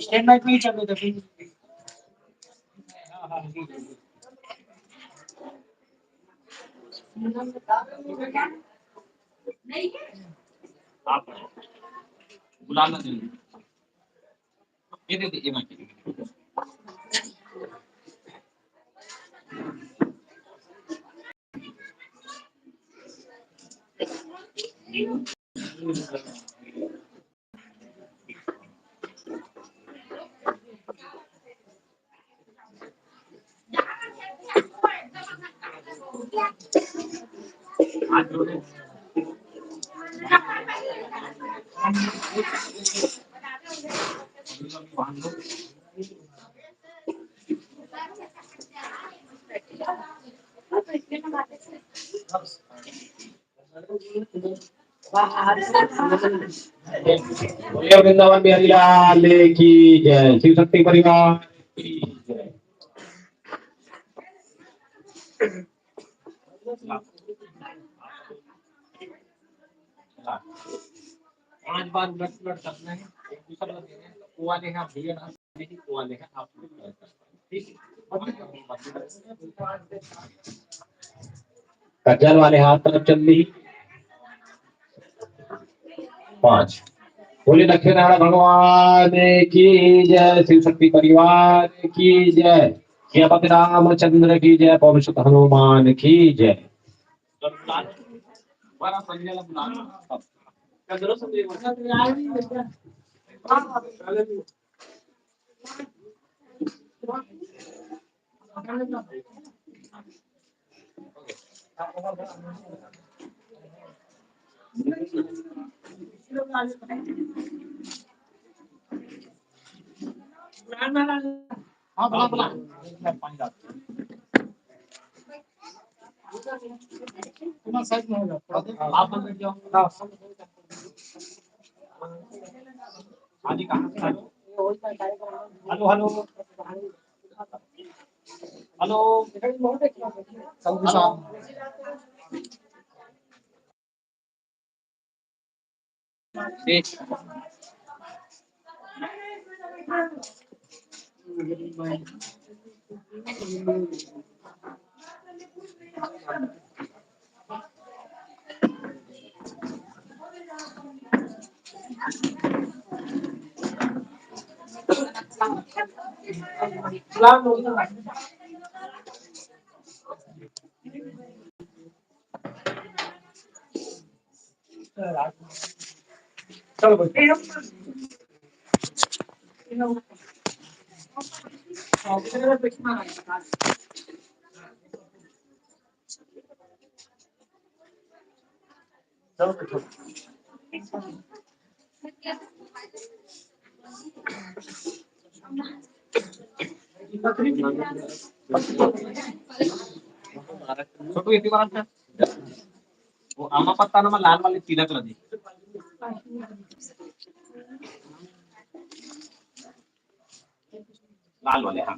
Stand by पे ही चल रहे थे। आप बुलाना जल्दी। ये दे ये मत। बोलिए वृंदावन बिहारी लाल की जय, शिव शक्ति परिवार की जय। पांच बार ब्लड करना है, एक दूसरा देना है, वो वाले हैं आप भैया ना, नहीं वो वाले हैं आप, ठीक है। कज्जल वाले हाथ तरफ चल दी। 5 बोले लक्ष्मी नारायण भगवान की जय, शिव शक्ति परिवार की जय, जयपति रामचंद्र की जय, पवन सुत हनुमान की जय। हेलो हेलो हेलो छोटू येते बघा वो आमा पत्ता ना लाल वाले तिलक ला दे लाल वाले हाँ